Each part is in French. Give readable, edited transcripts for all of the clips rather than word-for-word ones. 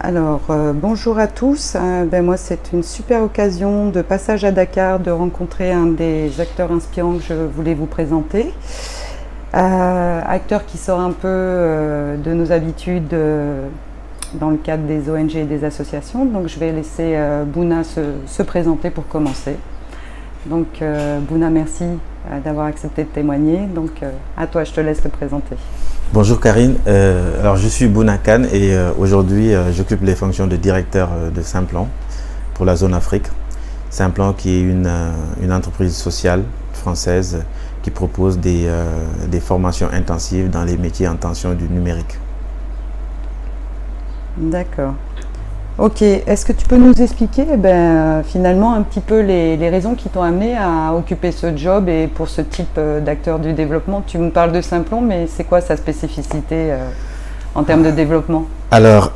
Bonjour à tous. Moi, c'est une super occasion de passage à Dakar de rencontrer un des acteurs inspirants que je voulais vous présenter. Acteur qui sort un peu de nos habitudes dans le cadre des ONG et des associations. Donc, je vais laisser Bouna se présenter pour commencer. Donc, Bouna, merci d'avoir accepté de témoigner. Donc, à toi, je te laisse te présenter. Bonjour Karine, alors je suis Bouna Kane et aujourd'hui j'occupe les fonctions de directeur de Simplon pour la zone Afrique. Simplon qui est une entreprise sociale française qui propose des formations intensives dans les métiers en tension du numérique. D'accord. Ok, est-ce que tu peux nous expliquer finalement un petit peu les raisons qui t'ont amené à occuper ce job et pour ce type d'acteur du développement? Tu me parles de Simplon, mais c'est quoi sa spécificité en termes de développement? Alors,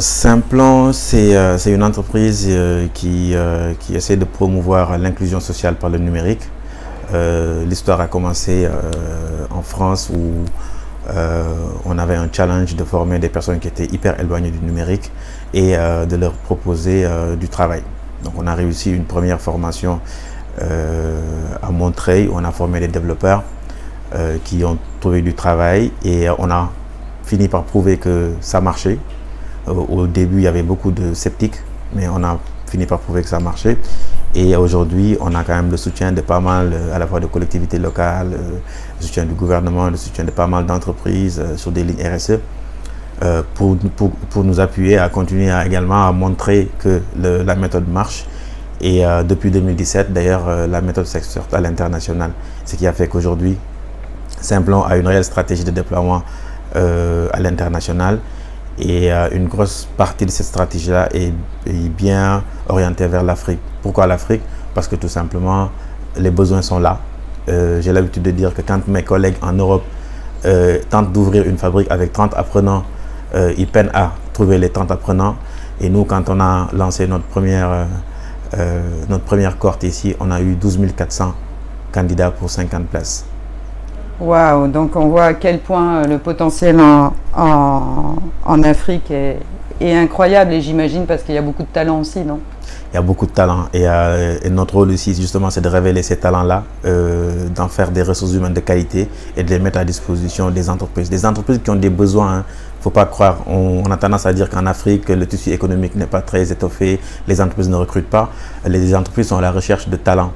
Simplon, c'est une entreprise qui essaie de promouvoir l'inclusion sociale par le numérique. L'histoire a commencé en France où on avait un challenge de former des personnes qui étaient hyper éloignées du numérique et de leur proposer du travail. Donc on a réussi une première formation à Montreuil où on a formé des développeurs qui ont trouvé du travail et on a fini par prouver que ça marchait. Au début il y avait beaucoup de sceptiques, mais on a fini par prouver que ça marchait. Et aujourd'hui, on a quand même le soutien de pas mal, à la fois de collectivités locales, le soutien du gouvernement, le soutien de pas mal d'entreprises sur des lignes RSE pour nous appuyer à continuer également à montrer que la méthode marche. Et depuis 2017, d'ailleurs, la méthode s'exporte à l'international, ce qui a fait qu'aujourd'hui, Simplon a une réelle stratégie de déploiement à l'international. Et une grosse partie de cette stratégie-là est bien orientée vers l'Afrique. Pourquoi l'Afrique? Parce que tout simplement, les besoins sont là. J'ai l'habitude de dire que quand mes collègues en Europe tentent d'ouvrir une fabrique avec 30 apprenants, ils peinent à trouver les 30 apprenants. Et nous, quand on a lancé notre première cohorte ici, on a eu 12 400 candidats pour 50 places. Waouh, donc on voit à quel point le potentiel en Afrique est incroyable, et j'imagine parce qu'il y a beaucoup de talent aussi, non? Il y a beaucoup de talent et notre rôle ici justement c'est de révéler ces talents-là, d'en faire des ressources humaines de qualité et de les mettre à disposition des entreprises. Des entreprises qui ont des besoins, il ne faut pas croire, on a tendance à dire qu'en Afrique le tissu économique n'est pas très étoffé, les entreprises ne recrutent pas, les entreprises sont à la recherche de talents.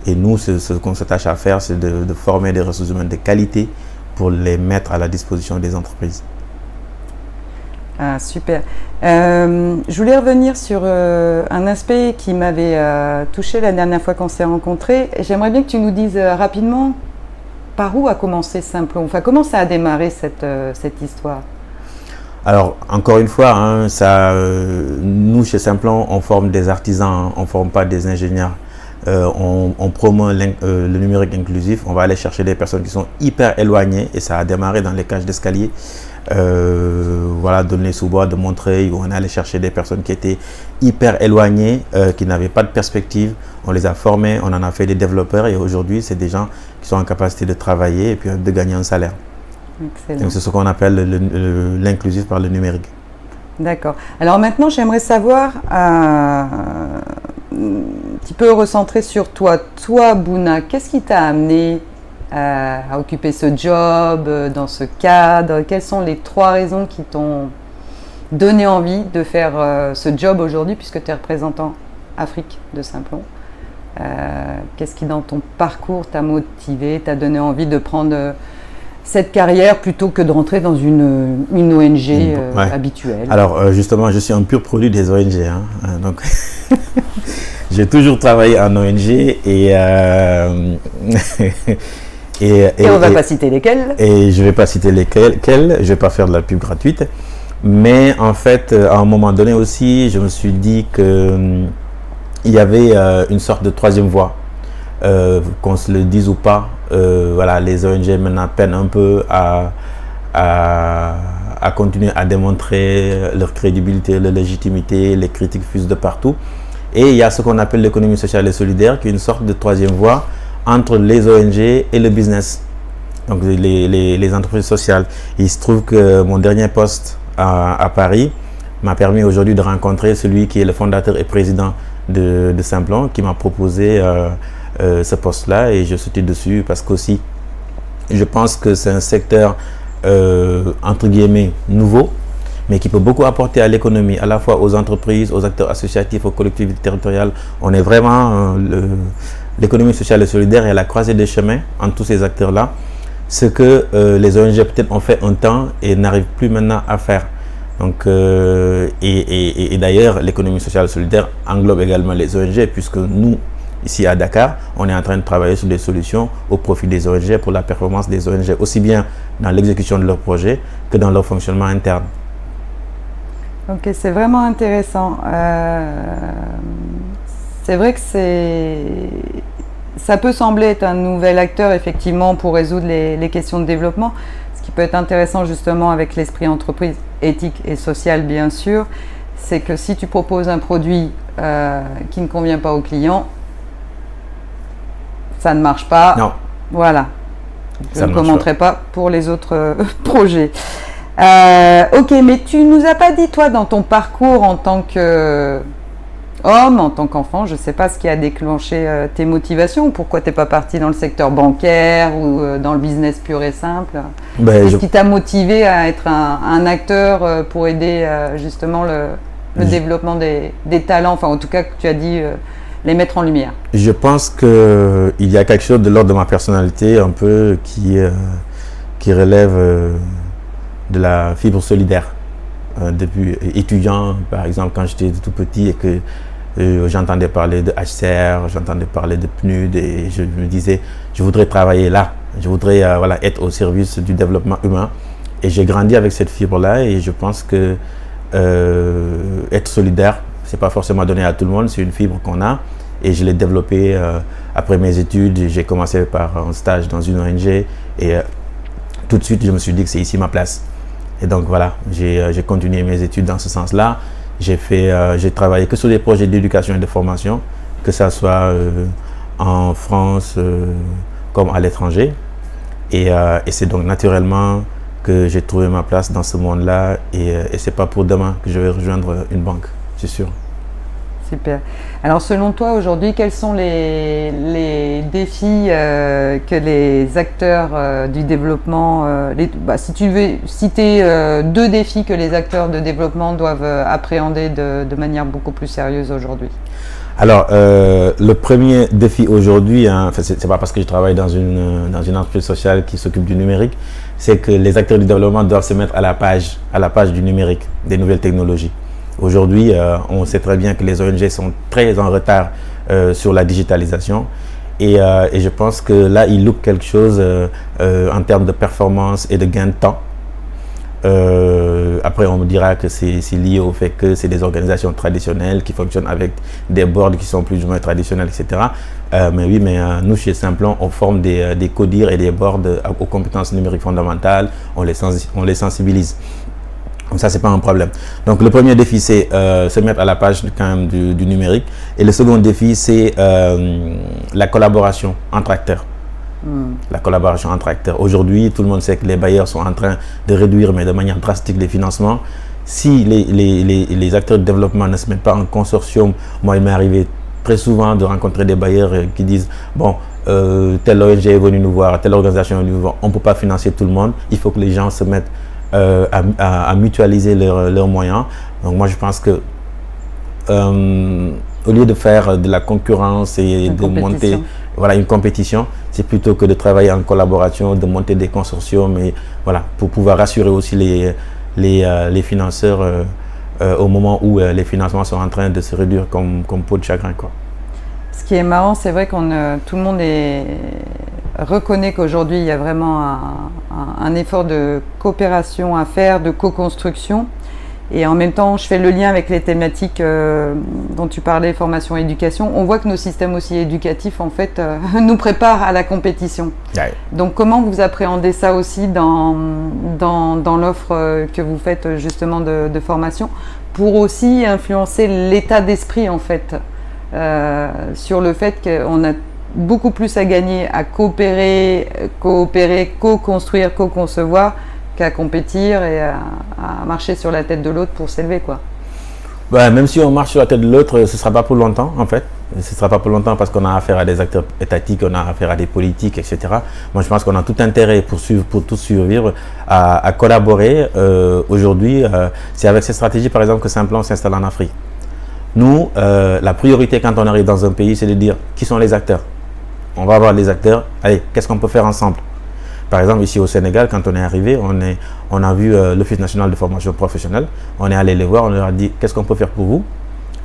Et nous, ce qu'on s'attache à faire, c'est de former des ressources humaines de qualité pour les mettre à la disposition des entreprises. Ah, super. Je voulais revenir sur un aspect qui m'avait touché la dernière fois qu'on s'est rencontrés. J'aimerais bien que tu nous dises rapidement par où a commencé Simplon. Enfin, comment ça a démarré cette histoire? Alors, encore une fois, nous, chez Simplon, on forme des artisans, on ne forme pas des ingénieurs. On promeut le numérique inclusif. On va aller chercher des personnes qui sont hyper éloignées et ça a démarré dans les cages d'escalier. Voilà, D'aulnay-sous-Bois, de Montreuil, où on est allé chercher des personnes qui étaient hyper éloignées, qui n'avaient pas de perspective. On les a formés, on en a fait des développeurs et aujourd'hui, c'est des gens qui sont en capacité de travailler et puis de gagner un salaire. Excellent. Donc c'est ce qu'on appelle l'inclusif par le numérique. D'accord. Alors maintenant, j'aimerais savoir un petit peu recentrer sur toi. Toi, Bouna, qu'est-ce qui t'a amené à occuper ce job, dans ce cadre? Quelles sont les 3 raisons qui t'ont donné envie de faire ce job aujourd'hui, puisque tu es représentant Afrique de Simplon? Qu'est-ce qui, dans ton parcours, t'a motivé, t'a donné envie de prendre cette carrière plutôt que de rentrer dans une ONG habituelle? Alors, justement, je suis un pur produit des ONG. Donc, j'ai toujours travaillé en ONG et on ne va pas citer lesquelles. Et je ne vais pas citer lesquelles, je ne vais pas faire de la pub gratuite. Mais en fait, à un moment donné aussi, je me suis dit qu'il y avait une sorte de troisième voie. Qu'on se le dise ou pas, voilà, les ONG maintenant peinent un peu à continuer à démontrer leur crédibilité, leur légitimité, les critiques fusent de partout. Et il y a ce qu'on appelle l'économie sociale et solidaire, qui est une sorte de troisième voie entre les ONG et le business, donc les entreprises sociales. Il se trouve que mon dernier poste à Paris, m'a permis aujourd'hui de rencontrer celui qui est le fondateur et président de Simplon, qui m'a proposé ce poste-là, et je sautais dessus parce qu'aussi, je pense que c'est un secteur entre guillemets nouveau, mais qui peut beaucoup apporter à l'économie, à la fois aux entreprises, aux acteurs associatifs, aux collectivités territoriales. On est vraiment, l'économie sociale et solidaire est à la croisée des chemins entre tous ces acteurs-là. Ce que les ONG peut-être ont fait un temps et n'arrivent plus maintenant à faire. Donc, et d'ailleurs, l'économie sociale et solidaire englobe également les ONG, puisque nous, ici à Dakar, on est en train de travailler sur des solutions au profit des ONG pour la performance des ONG, aussi bien dans l'exécution de leurs projets que dans leur fonctionnement interne. Ok, c'est vraiment intéressant. C'est vrai que ça peut sembler être un nouvel acteur effectivement pour résoudre les questions de développement. Ce qui peut être intéressant justement avec l'esprit entreprise éthique et social bien sûr, c'est que si tu proposes un produit qui ne convient pas au client, ça ne marche pas. Non. Voilà. Je ne commenterai pas pour les autres projets. Ok, mais tu nous as pas dit, toi, dans ton parcours en tant qu'homme, en tant qu'enfant, je ne sais pas ce qui a déclenché tes motivations, ou pourquoi tu n'es pas parti dans le secteur bancaire ou dans le business pur et simple. Qu'est-ce qui t'a motivé à être un acteur pour aider justement le développement des talents, enfin en tout cas que tu as dit les mettre en lumière? Je pense qu'il y a quelque chose de l'ordre de ma personnalité un peu qui relève de la fibre solidaire. Depuis étudiant, par exemple, quand j'étais tout petit et que j'entendais parler de HCR, j'entendais parler de PNUD, et je me disais, je voudrais travailler là, je voudrais voilà, être au service du développement humain. Et j'ai grandi avec cette fibre-là, et je pense que être solidaire, c'est pas forcément donné à tout le monde, c'est une fibre qu'on a. Et je l'ai développée après mes études. J'ai commencé par un stage dans une ONG, et tout de suite, je me suis dit que c'est ici ma place. Et donc voilà, j'ai continué mes études dans ce sens-là. J'ai travaillé que sur des projets d'éducation et de formation, que ce soit en France comme à l'étranger. Et c'est donc naturellement que j'ai trouvé ma place dans ce monde-là. Et c'est pas pour demain que je vais rejoindre une banque, c'est sûr. Super. Alors selon toi aujourd'hui, quels sont les défis que les acteurs du développement, si tu veux citer 2 défis que les acteurs de développement doivent appréhender de manière beaucoup plus sérieuse aujourd'hui? Alors le premier défi aujourd'hui, hein, c'est pas parce que je travaille dans une entreprise sociale qui s'occupe du numérique, c'est que les acteurs du développement doivent se mettre à la page du numérique, des nouvelles technologies. Aujourd'hui, on sait très bien que les ONG sont très en retard sur la digitalisation, et je pense que là, il loupe quelque chose en termes de performance et de gain de temps. Après, on me dira que c'est lié au fait que c'est des organisations traditionnelles qui fonctionnent avec des boards qui sont plus ou moins traditionnels, etc. Mais oui, nous, chez Simplon, on forme des codires et des boards aux compétences numériques fondamentales, on les sensibilise. Donc ça, c'est pas un problème. Donc le premier défi, c'est se mettre à la page quand même du numérique. Et le second défi, c'est la collaboration entre acteurs. La collaboration entre acteurs. Aujourd'hui, tout le monde sait que les bailleurs sont en train de réduire, mais de manière drastique, les financements. Si les acteurs de développement ne se mettent pas en consortium, moi, il m'est arrivé très souvent de rencontrer des bailleurs qui disent, bon, telle ONG est venue nous voir, telle organisation est venue nous voir, on ne peut pas financer tout le monde, il faut que les gens se mettent à mutualiser leurs moyens. Donc moi je pense que au lieu de faire de la concurrence et de monter une compétition, c'est plutôt que de travailler en collaboration, de monter des consortiums, et voilà, pour pouvoir rassurer aussi les financeurs au moment où les financements sont en train de se réduire comme peau de chagrin, quoi. Ce qui est marrant, c'est vrai que tout le monde reconnaît qu'aujourd'hui, il y a vraiment un effort de coopération à faire, de co-construction. Et en même temps, je fais le lien avec les thématiques dont tu parlais, formation et éducation. On voit que nos systèmes aussi éducatifs, en fait, nous préparent à la compétition. Ouais. Donc, comment vous appréhendez ça aussi dans l'offre que vous faites justement de formation, pour aussi influencer l'état d'esprit, en fait, sur le fait qu'on a beaucoup plus à gagner à coopérer, co-construire, co-concevoir, qu'à compétir et à marcher sur la tête de l'autre pour s'élever, quoi. Bah, même si on marche sur la tête de l'autre, ce ne sera pas pour longtemps en fait. Ce ne sera pas pour longtemps parce qu'on a affaire à des acteurs étatiques, on a affaire à des politiques, etc. Moi, je pense qu'on a tout intérêt pour tous survivre, à collaborer. Aujourd'hui, c'est avec ces stratégies, par exemple, que Simplon s'installe en Afrique. Nous, la priorité quand on arrive dans un pays, c'est de dire qui sont les acteurs. On va voir les acteurs. Allez, qu'est-ce qu'on peut faire ensemble? Par exemple, ici au Sénégal, quand on est arrivé, on a vu l'Office national de formation professionnelle. On est allé les voir, on leur a dit qu'est-ce qu'on peut faire pour vous?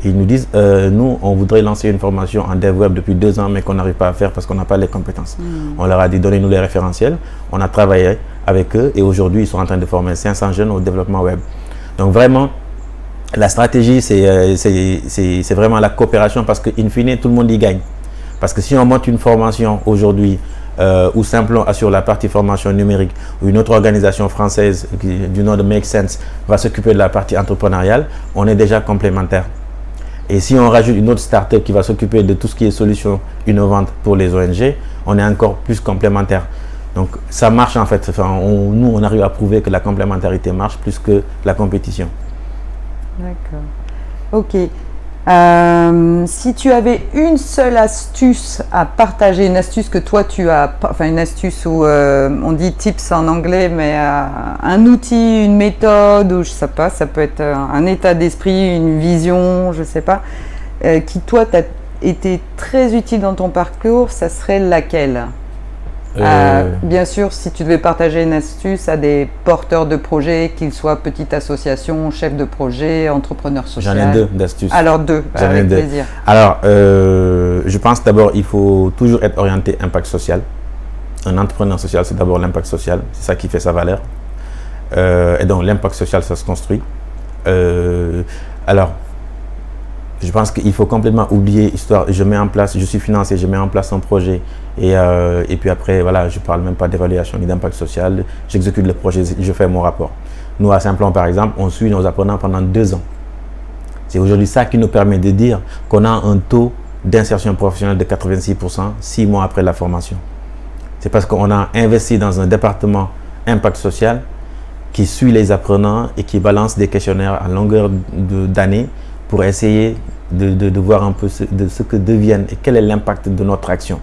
Et ils nous disent, nous, on voudrait lancer une formation en dev web depuis 2 ans, mais qu'on n'arrive pas à faire parce qu'on n'a pas les compétences. On leur a dit, donnez-nous les référentiels. On a travaillé avec eux et aujourd'hui, ils sont en train de former 500 jeunes au développement web. Donc vraiment, la stratégie, c'est vraiment la coopération parce qu'in fine, tout le monde y gagne. Parce que si on monte une formation aujourd'hui, ou Simplon assure la partie formation numérique, ou une autre organisation française du nom de Make Sense va s'occuper de la partie entrepreneuriale, on est déjà complémentaires. Et si on rajoute une autre start-up qui va s'occuper de tout ce qui est solutions innovantes pour les ONG, on est encore plus complémentaires. Donc ça marche en fait. Enfin, nous, on arrive à prouver que la complémentarité marche plus que la compétition. D'accord. Ok. Si tu avais une seule astuce à partager, une astuce que toi tu as, enfin une astuce où on dit tips en anglais, mais un outil, une méthode, ou je sais pas, ça peut être un état d'esprit, une vision, je sais pas, qui toi t'a été très utile dans ton parcours, ça serait laquelle? Bien sûr, si tu devais partager une astuce à des porteurs de projets, qu'ils soient petite association, chef de projet, entrepreneur social. J'en ai 2 d'astuces. Alors 2, avec plaisir. Alors, je pense d'abord il faut toujours être orienté impact social. Un entrepreneur social, c'est d'abord l'impact social. C'est ça qui fait sa valeur. Et donc, l'impact social, ça se construit. Alors, je pense qu'il faut complètement oublier histoire. Je suis financé, je mets en place un projet et puis après, voilà, je ne parle même pas d'évaluation ni d'impact social. J'exécute le projet, je fais mon rapport. Nous, à Simplon, par exemple, on suit nos apprenants pendant 2 ans. C'est aujourd'hui ça qui nous permet de dire qu'on a un taux d'insertion professionnelle de 86% 6 mois après la formation. C'est parce qu'on a investi dans un département impact social qui suit les apprenants et qui balance des questionnaires à longueur d'année pour essayer de voir un peu de ce que deviennent et quel est l'impact de notre action.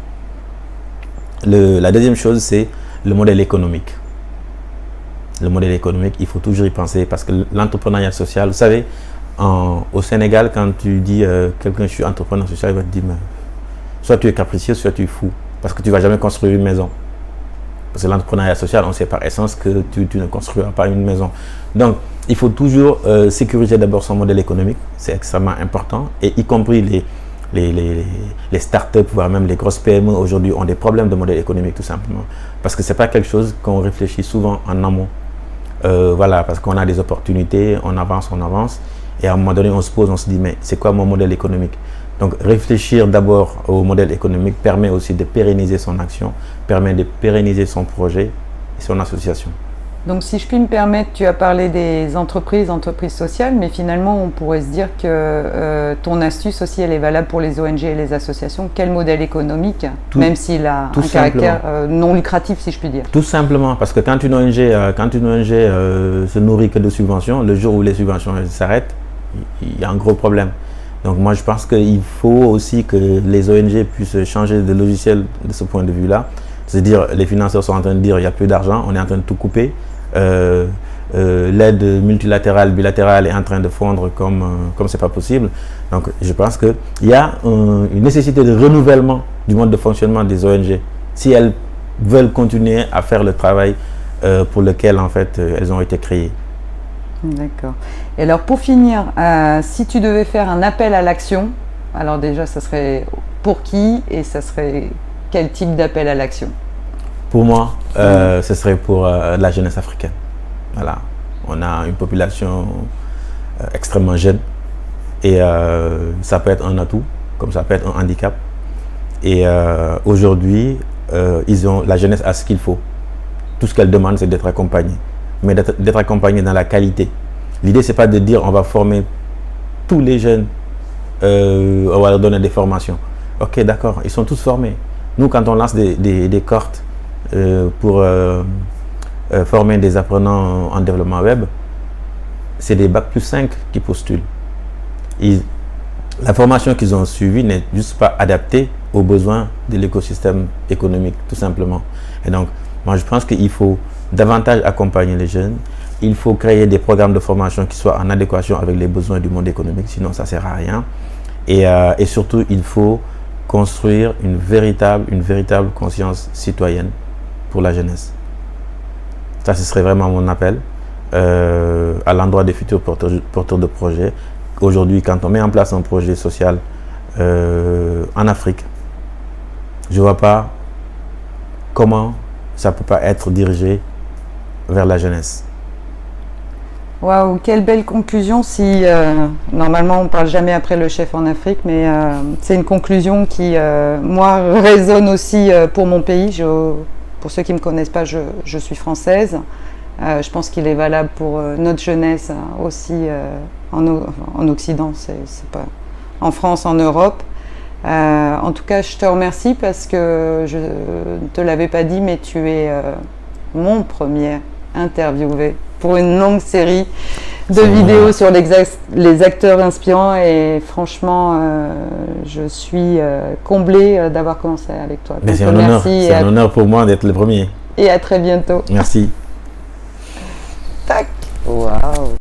La deuxième chose, c'est le modèle économique. Le modèle économique, il faut toujours y penser parce que l'entrepreneuriat social, vous savez, au Sénégal, quand tu dis quelqu'un, je suis entrepreneur social, il va te dire, mais, soit tu es capricieux, soit tu es fou, parce que tu ne vas jamais construire une maison. Parce que l'entrepreneuriat social, on sait par essence que tu ne construiras pas une maison. Donc, il faut toujours sécuriser d'abord son modèle économique, c'est extrêmement important, et y compris les startups, voire même les grosses PME aujourd'hui ont des problèmes de modèle économique tout simplement. Parce que ce n'est pas quelque chose qu'on réfléchit souvent en amont. Voilà, parce qu'on a des opportunités, on avance, et à un moment donné, on se pose, on se dit, mais c'est quoi mon modèle économique? Donc, réfléchir d'abord au modèle économique permet aussi de pérenniser son action, permet de pérenniser son projet et son association. Donc, si je puis me permettre, tu as parlé des entreprises sociales, mais finalement, on pourrait se dire que ton astuce aussi, elle est valable pour les ONG et les associations. Quel modèle économique, même s'il a un caractère non lucratif, si je puis dire? Tout simplement, parce que quand une ONG, se nourrit que de subventions, le jour où les subventions s'arrêtent, il y a un gros problème. Donc moi, je pense qu'il faut aussi que les ONG puissent changer de logiciel de ce point de vue-là. C'est-à-dire, les financeurs sont en train de dire il n'y a plus d'argent, on est en train de tout couper. L'aide multilatérale, bilatérale est en train de fondre comme c'est pas possible. Donc je pense qu'il y a une nécessité de renouvellement du mode de fonctionnement des ONG si elles veulent continuer à faire le travail pour lequel en fait elles ont été créées. D'accord. Et alors pour finir, si tu devais faire un appel à l'action, alors déjà ça serait pour qui et ça serait quel type d'appel à l'action? Pour moi, ce serait pour la jeunesse africaine. Voilà. On a une population extrêmement jeune et ça peut être un atout, comme ça peut être un handicap. Et aujourd'hui, la jeunesse a ce qu'il faut. Tout ce qu'elle demande, c'est d'être accompagnée. Mais d'être accompagné dans la qualité. L'idée, c'est pas de dire on va former tous les jeunes, on va leur donner des formations. Ok, d'accord, ils sont tous formés. Nous, quand on lance des cohortes pour former des apprenants en développement web, c'est des bac+5 qui postulent. La formation qu'ils ont suivie n'est juste pas adaptée aux besoins de l'écosystème économique, tout simplement. Et donc, moi, je pense qu'il faut davantage accompagner les jeunes. Il faut créer des programmes de formation qui soient en adéquation avec les besoins du monde économique, sinon ça ne sert à rien. Et surtout, il faut construire une véritable conscience citoyenne pour la jeunesse. Ça, ce serait vraiment mon appel à l'endroit des futurs porteurs de projets. Aujourd'hui, quand on met en place un projet social en Afrique, je ne vois pas comment ça ne peut pas être dirigé vers la jeunesse. Waouh, quelle belle conclusion. Si normalement on ne parle jamais après le chef en Afrique, mais c'est une conclusion qui, moi, résonne aussi pour mon pays. Pour ceux qui ne me connaissent pas, je suis française. Je pense qu'il est valable pour notre jeunesse aussi en Occident, c'est pas en France, en Europe. En tout cas, je te remercie parce que je ne te l'avais pas dit, mais tu es mon premier interviewé pour une longue série de vidéos sur les acteurs inspirants et franchement, je suis comblée d'avoir commencé avec toi. C'est un honneur pour moi d'être le premier. Et à très bientôt. Merci. Tac. Waouh.